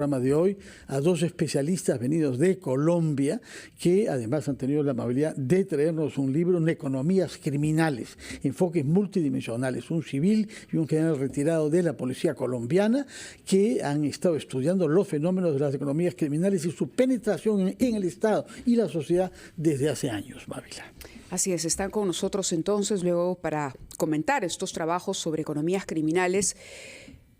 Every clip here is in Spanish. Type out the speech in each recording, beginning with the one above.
Programa de hoy a dos especialistas venidos de Colombia que además han tenido la amabilidad de traernos un libro en economías criminales, enfoques multidimensionales, un civil y un general retirado de la policía colombiana que han estado estudiando los fenómenos de las economías criminales y su penetración en el Estado y la sociedad desde hace años, Mávila. Así es, están con nosotros entonces luego para comentar estos trabajos sobre economías criminales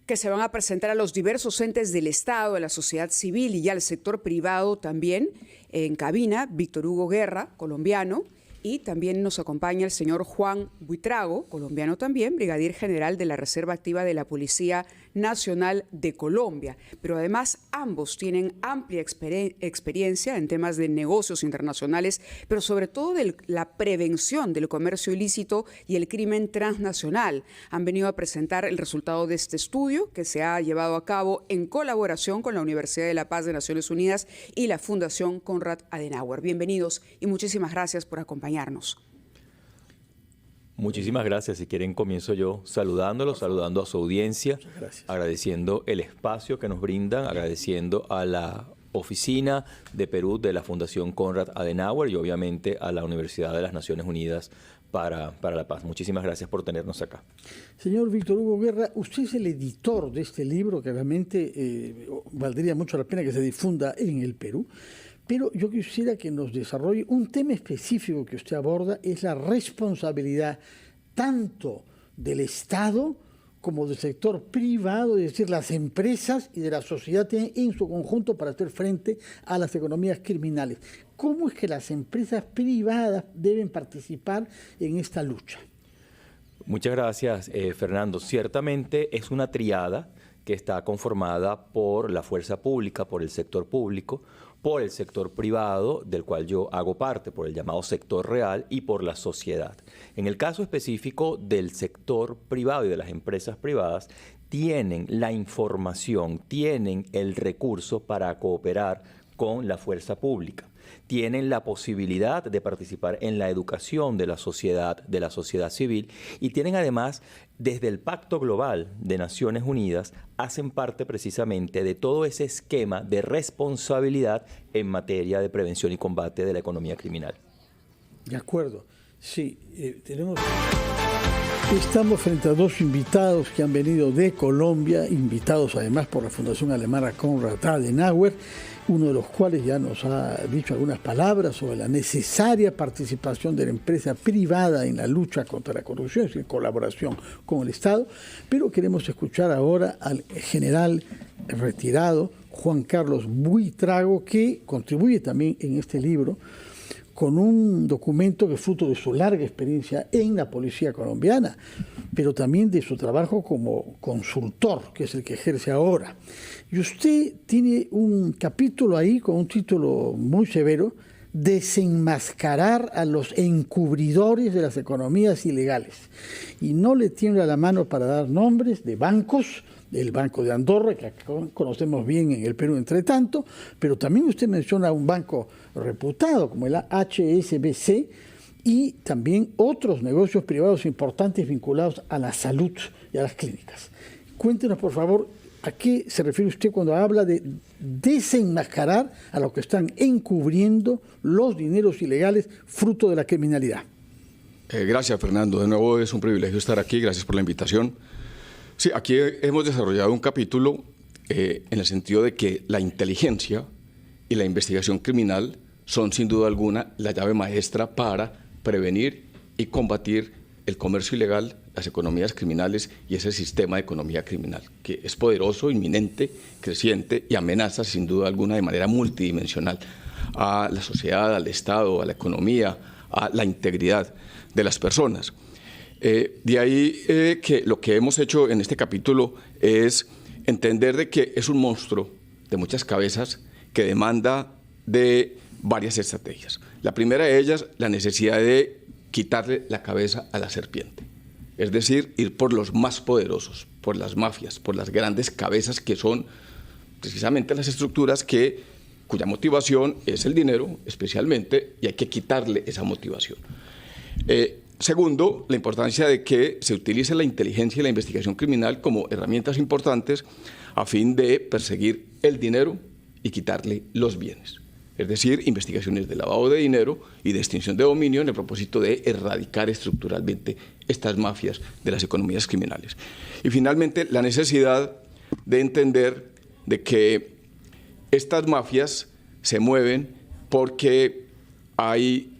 que se van a presentar a los diversos entes del Estado, a la sociedad civil y al sector privado también. En cabina, Víctor Hugo Guerra, colombiano, y también nos acompaña el señor Juan Buitrago, colombiano también, brigadier general de la Reserva Activa de la Policía Nacional de Colombia. Pero además ambos tienen amplia experiencia en temas de negocios internacionales, pero sobre todo de la prevención del comercio ilícito y el crimen transnacional. Han venido a presentar el resultado de este estudio que se ha llevado a cabo en colaboración con la Universidad de la Paz de Naciones Unidas y la Fundación Konrad Adenauer. Bienvenidos y muchísimas gracias por acompañarnos. Muchísimas gracias. Si quieren, comienzo yo saludando a su audiencia, agradeciendo el espacio que nos brindan, agradeciendo a la Oficina de Perú de la Fundación Konrad Adenauer y obviamente a la Universidad de las Naciones Unidas para la Paz. Muchísimas gracias por tenernos acá. Señor Víctor Hugo Guerra, usted es el editor de este libro que realmente valdría mucho la pena que se difunda en el Perú. Pero yo quisiera que nos desarrolle un tema específico que usted aborda, es la responsabilidad tanto del Estado como del sector privado, es decir, las empresas y de la sociedad en su conjunto para hacer frente a las economías criminales. ¿Cómo es que las empresas privadas deben participar en esta lucha? Muchas gracias, Fernando. Ciertamente es una triada que está conformada por la fuerza pública, por el sector público, por el sector privado, del cual yo hago parte, por el llamado sector real y por la sociedad. En el caso específico del sector privado y de las empresas privadas, tienen la información, tienen el recurso para cooperar con la fuerza pública. Tienen la posibilidad de participar en la educación de la sociedad civil y tienen además, desde el Pacto Global de Naciones Unidas, hacen parte precisamente de todo ese esquema de responsabilidad en materia de prevención y combate de la economía criminal. De acuerdo. Sí, estamos frente a dos invitados que han venido de Colombia, invitados además por la Fundación Alemana Konrad Adenauer, uno de los cuales ya nos ha dicho algunas palabras sobre la necesaria participación de la empresa privada en la lucha contra la corrupción, en colaboración con el Estado, pero queremos escuchar ahora al general retirado Juan Carlos Buitrago, que contribuye también en este libro con un documento que es fruto de su larga experiencia en la policía colombiana, pero también de su trabajo como consultor, que es el que ejerce ahora. Y usted tiene un capítulo ahí con un título muy severo, Desenmascarar a los encubridores de las economías ilegales. Y no le tiembla la mano para dar nombres de bancos, del Banco de Andorra, que conocemos bien en el Perú entre tanto, pero también usted menciona un banco reputado como el HSBC y también otros negocios privados importantes vinculados a la salud y a las clínicas. Cuéntenos, por favor, ¿a qué se refiere usted cuando habla de desenmascarar a los que están encubriendo los dineros ilegales fruto de la criminalidad? Gracias, Fernando. De nuevo es un privilegio estar aquí. Gracias por la invitación. Sí, aquí hemos desarrollado un capítulo en el sentido de que la inteligencia y la investigación criminal son sin duda alguna la llave maestra para prevenir y combatir el comercio ilegal, las economías criminales y ese sistema de economía criminal, que es poderoso, inminente, creciente y amenaza sin duda alguna de manera multidimensional a la sociedad, al Estado, a la economía, a la integridad de las personas. De ahí que lo que hemos hecho en este capítulo es entender de que es un monstruo de muchas cabezas que demanda de varias estrategias. La primera de ellas, la necesidad de quitarle la cabeza a la serpiente, es decir, ir por los más poderosos, por las mafias, por las grandes cabezas que son precisamente las estructuras cuya motivación es el dinero especialmente, y hay que quitarle esa motivación. Segundo, la importancia de que se utilice la inteligencia y la investigación criminal como herramientas importantes a fin de perseguir el dinero y quitarle los bienes. Es decir, investigaciones de lavado de dinero y de extinción de dominio en el propósito de erradicar estructuralmente estas mafias de las economías criminales. Y finalmente, la necesidad de entender de que estas mafias se mueven porque hay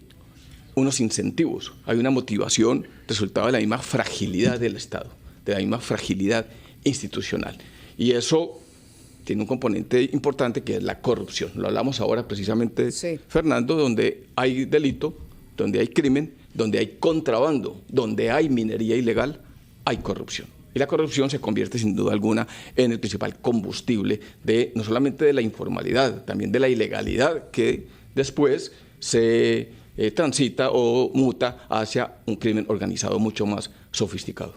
unos incentivos, hay una motivación resultado de la misma fragilidad del Estado, de la misma fragilidad institucional. Y eso tiene un componente importante que es la corrupción. Lo hablamos ahora precisamente, sí, Fernando, donde hay delito, donde hay crimen, donde hay contrabando, donde hay minería ilegal, hay corrupción. Y la corrupción se convierte sin duda alguna en el principal combustible de no solamente de la informalidad, también de la ilegalidad que después se transita o muta hacia un crimen organizado mucho más sofisticado.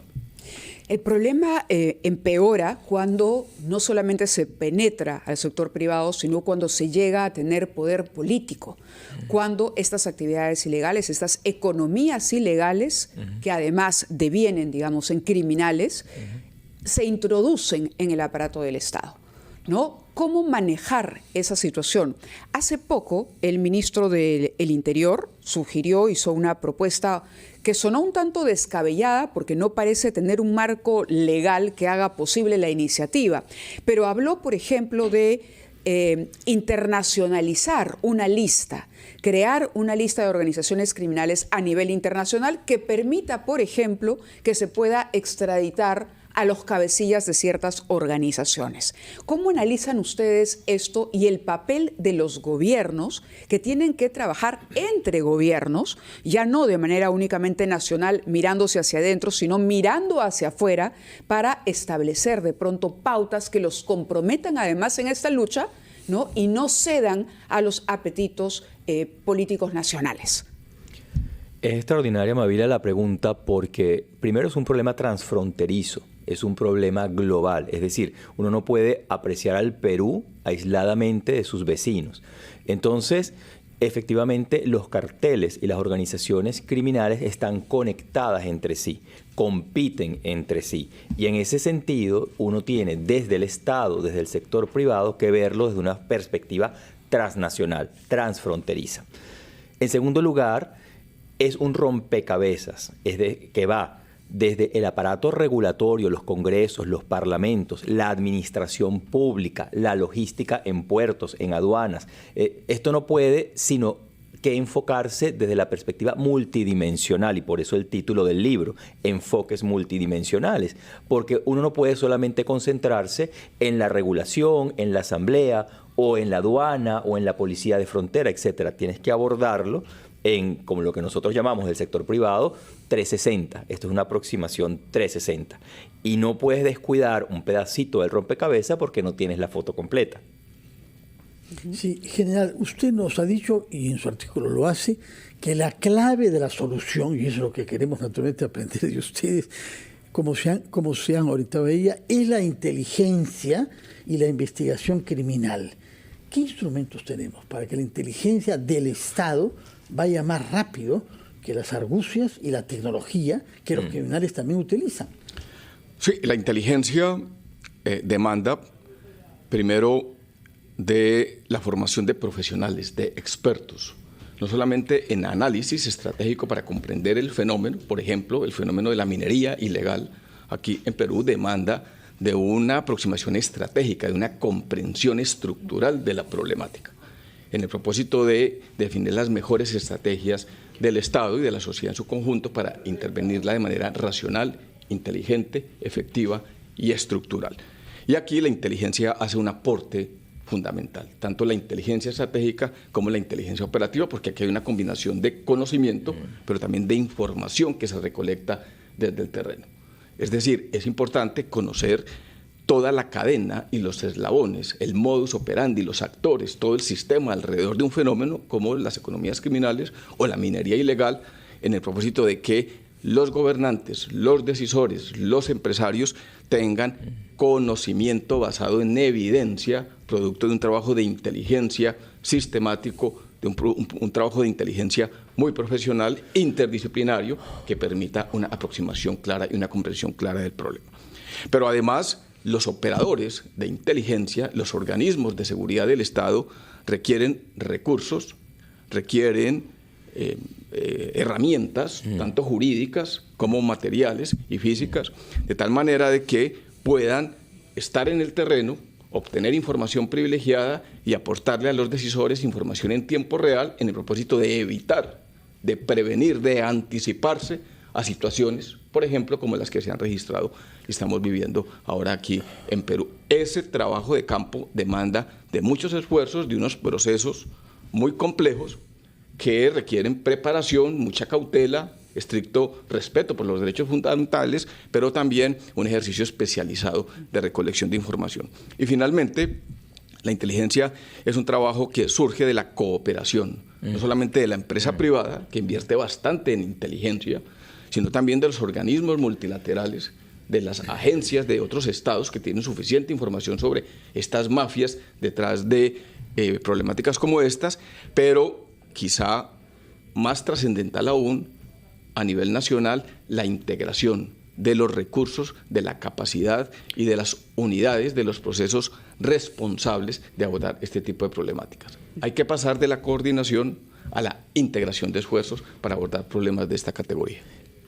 El problema empeora cuando no solamente se penetra al sector privado, sino cuando se llega a tener poder político, cuando estas actividades ilegales, estas economías ilegales, que además devienen, digamos, en criminales, se introducen en el aparato del Estado, ¿no? ¿Cómo manejar esa situación? Hace poco el ministro del Interior hizo una propuesta que sonó un tanto descabellada porque no parece tener un marco legal que haga posible la iniciativa, pero habló, por ejemplo, de internacionalizar una lista, crear una lista de organizaciones criminales a nivel internacional que permita, por ejemplo, que se pueda extraditar a los cabecillas de ciertas organizaciones. ¿Cómo analizan ustedes esto y el papel de los gobiernos que tienen que trabajar entre gobiernos, ya no de manera únicamente nacional mirándose hacia adentro, sino mirando hacia afuera para establecer de pronto pautas que los comprometan además en esta lucha, ¿no? Y no cedan a los apetitos políticos nacionales? Es extraordinaria, Mavila, la pregunta porque primero es un problema transfronterizo. Es un problema global, es decir, uno no puede apreciar al Perú aisladamente de sus vecinos. Entonces, efectivamente, los carteles y las organizaciones criminales están conectadas entre sí, compiten entre sí. Y en ese sentido, uno tiene desde el Estado, desde el sector privado, que verlo desde una perspectiva transnacional, transfronteriza. En segundo lugar, es un rompecabezas, que va desde el aparato regulatorio, los congresos, los parlamentos, la administración pública, la logística en puertos, en aduanas. Esto no puede sino que enfocarse desde la perspectiva multidimensional, y por eso el título del libro, Enfoques Multidimensionales, porque uno no puede solamente concentrarse en la regulación, en la asamblea, o en la aduana, o en la policía de frontera, etcétera. Tienes que abordarlo en, como lo que nosotros llamamos el sector privado, 360. Esto es una aproximación 360. Y no puedes descuidar un pedacito del rompecabezas porque no tienes la foto completa. Sí, general, usted nos ha dicho, y en su artículo lo hace, que la clave de la solución, y eso es lo que queremos naturalmente aprender de ustedes, como se han ahorita veía, es la inteligencia y la investigación criminal. ¿Qué instrumentos tenemos para que la inteligencia del Estado vaya más rápido que las argucias y la tecnología que los criminales también utilizan? Sí, la inteligencia demanda primero de la formación de profesionales, de expertos, no solamente en análisis estratégico para comprender el fenómeno, por ejemplo, el fenómeno de la minería ilegal aquí en Perú demanda de una aproximación estratégica, de una comprensión estructural de la problemática, en el propósito de definir las mejores estrategias del Estado y de la sociedad en su conjunto para intervenirla de manera racional, inteligente, efectiva y estructural. Y aquí la inteligencia hace un aporte fundamental, tanto la inteligencia estratégica como la inteligencia operativa, porque aquí hay una combinación de conocimiento, pero también de información que se recolecta desde el terreno. Es decir, es importante conocer toda la cadena y los eslabones, el modus operandi, los actores, todo el sistema alrededor de un fenómeno como las economías criminales o la minería ilegal, en el propósito de que los gobernantes, los decisores, los empresarios tengan conocimiento basado en evidencia, producto de un trabajo de inteligencia sistemático, de un trabajo de inteligencia muy profesional, interdisciplinario, que permita una aproximación clara y una comprensión clara del problema. Pero además los operadores de inteligencia, los organismos de seguridad del Estado requieren recursos, requieren herramientas, tanto jurídicas como materiales y físicas, de tal manera de que puedan estar en el terreno, obtener información privilegiada y aportarle a los decisores información en tiempo real en el propósito de evitar, de prevenir, de anticiparse a situaciones, por ejemplo, como las que se han registrado y estamos viviendo ahora aquí en Perú. Ese trabajo de campo demanda de muchos esfuerzos, de unos procesos muy complejos que requieren preparación, mucha cautela, estricto respeto por los derechos fundamentales, pero también un ejercicio especializado de recolección de información. Y finalmente, la inteligencia es un trabajo que surge de la cooperación, no solamente de la empresa privada, que invierte bastante en inteligencia, sino también de los organismos multilaterales, de las agencias de otros estados que tienen suficiente información sobre estas mafias detrás de problemáticas como estas, pero quizá más trascendental aún, a nivel nacional, la integración de los recursos, de la capacidad y de las unidades, de los procesos responsables de abordar este tipo de problemáticas. Hay que pasar de la coordinación a la integración de esfuerzos para abordar problemas de esta categoría.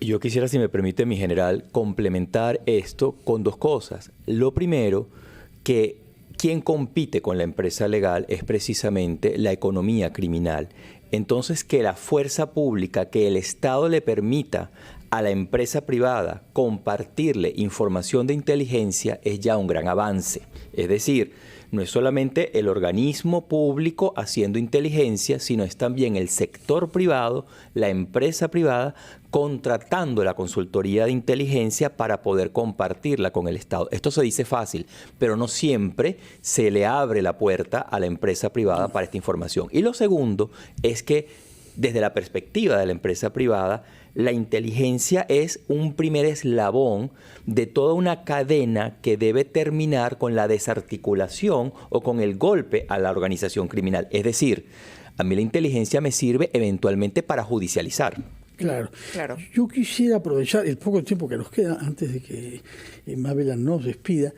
Yo quisiera, si me permite, mi general, complementar esto con dos cosas. Lo primero, que quien compite con la empresa legal es precisamente la economía criminal. Entonces, que la fuerza pública, que el Estado le permita a la empresa privada compartirle información de inteligencia es ya un gran avance. Es decir, no es solamente el organismo público haciendo inteligencia, sino es también el sector privado, la empresa privada, contratando la consultoría de inteligencia para poder compartirla con el Estado. Esto se dice fácil, pero no siempre se le abre la puerta a la empresa privada para esta información. Y lo segundo es que desde la perspectiva de la empresa privada, la inteligencia es un primer eslabón de toda una cadena que debe terminar con la desarticulación o con el golpe a la organización criminal. Es decir, a mí la inteligencia me sirve eventualmente para judicializar. Claro. Yo quisiera aprovechar el poco tiempo que nos queda antes de que Mabel nos despida,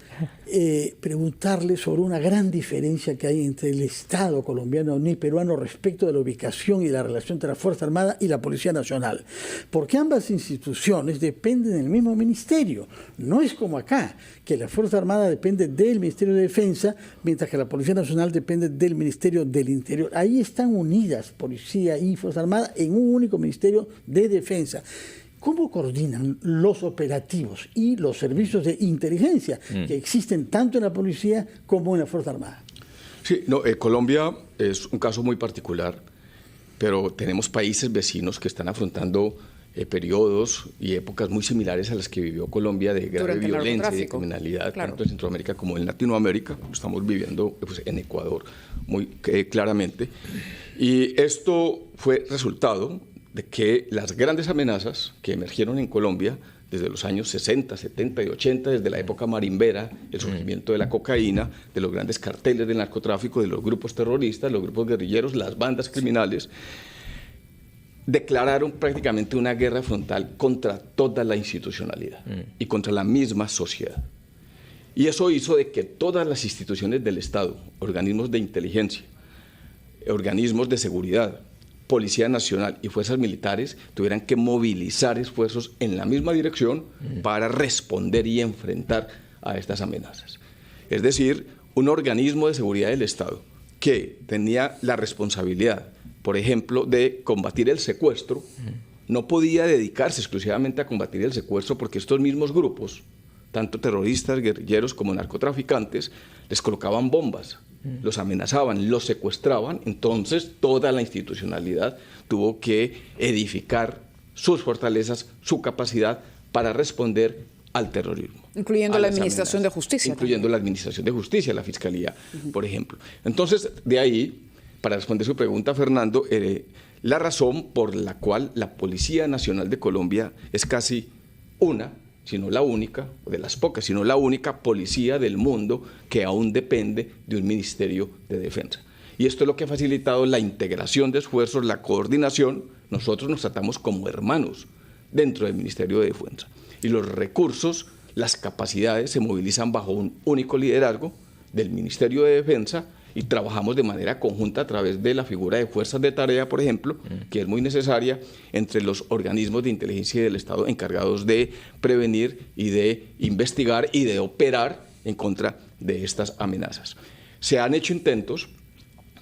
preguntarle sobre una gran diferencia que hay entre el Estado colombiano ni peruano respecto de la ubicación y la relación entre la Fuerza Armada y la Policía Nacional. Porque ambas instituciones dependen del mismo ministerio. No es como acá, que la Fuerza Armada depende del Ministerio de Defensa, mientras que la Policía Nacional depende del Ministerio del Interior. Ahí están unidas Policía y Fuerza Armada en un único Ministerio de Defensa. ¿Cómo coordinan los operativos y los servicios de inteligencia que existen tanto en la policía como en la Fuerza Armada? Sí, no, Colombia es un caso muy particular, pero tenemos países vecinos que están afrontando periodos y épocas muy similares a las que vivió Colombia de grave violencia y de criminalidad, tanto en Centroamérica como en Latinoamérica. Lo estamos viviendo pues, en Ecuador muy claramente. Y esto fue resultado de que las grandes amenazas que emergieron en Colombia desde los años 60, 70 y 80, desde la época marimbera, el surgimiento de la cocaína, de los grandes carteles del narcotráfico, de los grupos terroristas, los grupos guerrilleros, las bandas criminales, declararon prácticamente una guerra frontal contra toda la institucionalidad y contra la misma sociedad. Y eso hizo de que todas las instituciones del Estado, organismos de inteligencia, organismos de seguridad, Policía Nacional y fuerzas militares tuvieran que movilizar esfuerzos en la misma dirección para responder y enfrentar a estas amenazas. Es decir, un organismo de seguridad del Estado que tenía la responsabilidad, por ejemplo, de combatir el secuestro, no podía dedicarse exclusivamente a combatir el secuestro porque estos mismos grupos, tanto terroristas, guerrilleros como narcotraficantes, les colocaban bombas, los amenazaban, los secuestraban. Entonces toda la institucionalidad tuvo que edificar sus fortalezas, su capacidad para responder al terrorismo. Incluyendo la Administración de Justicia. Incluyendo la Administración de Justicia, la Fiscalía, por ejemplo. Entonces, de ahí, para responder su pregunta, Fernando, la razón por la cual la Policía Nacional de Colombia es casi una, sino la única, o de las pocas, sino la única policía del mundo que aún depende de un Ministerio de Defensa. Y esto es lo que ha facilitado la integración de esfuerzos, la coordinación. Nosotros nos tratamos como hermanos dentro del Ministerio de Defensa. Y los recursos las capacidades se movilizan bajo un único liderazgo del Ministerio de Defensa y trabajamos de manera conjunta a través de la figura de fuerzas de tarea, por ejemplo, que es muy necesaria entre los organismos de inteligencia del Estado encargados de prevenir y de investigar y de operar en contra de estas amenazas. Se han hecho intentos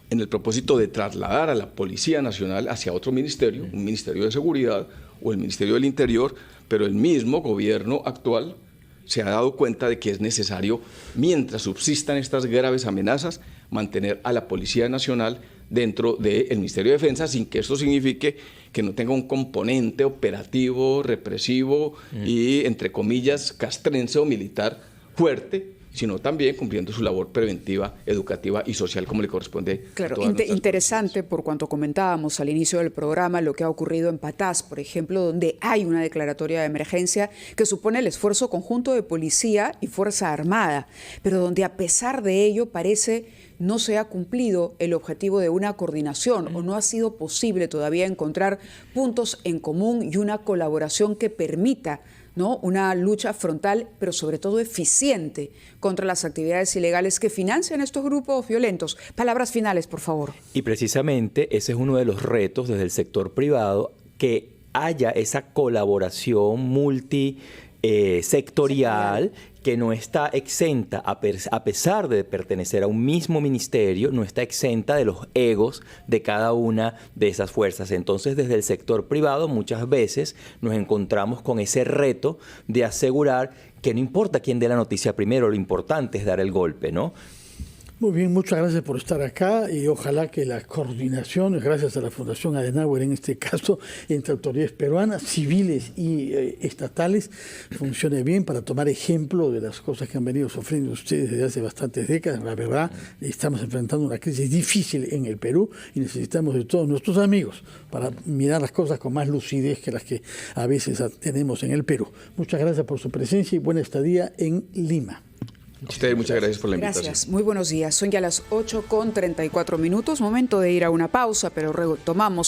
en el propósito de trasladar a la Policía Nacional hacia otro ministerio, un Ministerio de Seguridad o el Ministerio del Interior, pero el mismo gobierno actual se ha dado cuenta de que es necesario, mientras subsistan estas graves amenazas, mantener a la Policía Nacional dentro del Ministerio de Defensa, sin que esto signifique que no tenga un componente operativo, represivo y, entre comillas, castrense o militar fuerte, sino también cumpliendo su labor preventiva, educativa y social como le corresponde. Claro, interesante por cuanto comentábamos al inicio del programa lo que ha ocurrido en Patás, por ejemplo, donde hay una declaratoria de emergencia que supone el esfuerzo conjunto de policía y Fuerza Armada, pero donde a pesar de ello parece no se ha cumplido el objetivo de una coordinación o no ha sido posible todavía encontrar puntos en común y una colaboración que permita, ¿no?, una lucha frontal, pero sobre todo eficiente contra las actividades ilegales que financian estos grupos violentos. Palabras finales, por favor. Y precisamente ese es uno de los retos desde el sector privado, que haya esa colaboración multisectorial que no está exenta, a pesar de pertenecer a un mismo ministerio, no está exenta de los egos de cada una de esas fuerzas. Entonces, desde el sector privado muchas veces nos encontramos con ese reto de asegurar que no importa quién dé la noticia primero, lo importante es dar el golpe, ¿no? Muy bien, muchas gracias por estar acá y ojalá que la coordinación, gracias a la Fundación Adenauer en este caso, entre autoridades peruanas, civiles y estatales, funcione bien para tomar ejemplo de las cosas que han venido sufriendo ustedes desde hace bastantes décadas. La verdad, estamos enfrentando una crisis difícil en el Perú y necesitamos de todos nuestros amigos para mirar las cosas con más lucidez que las que a veces tenemos en el Perú. Muchas gracias por su presencia y buena estadía en Lima. A ustedes muchas gracias por la invitación. Gracias, muy buenos días. Son ya las 8:34, momento de ir a una pausa, pero retomamos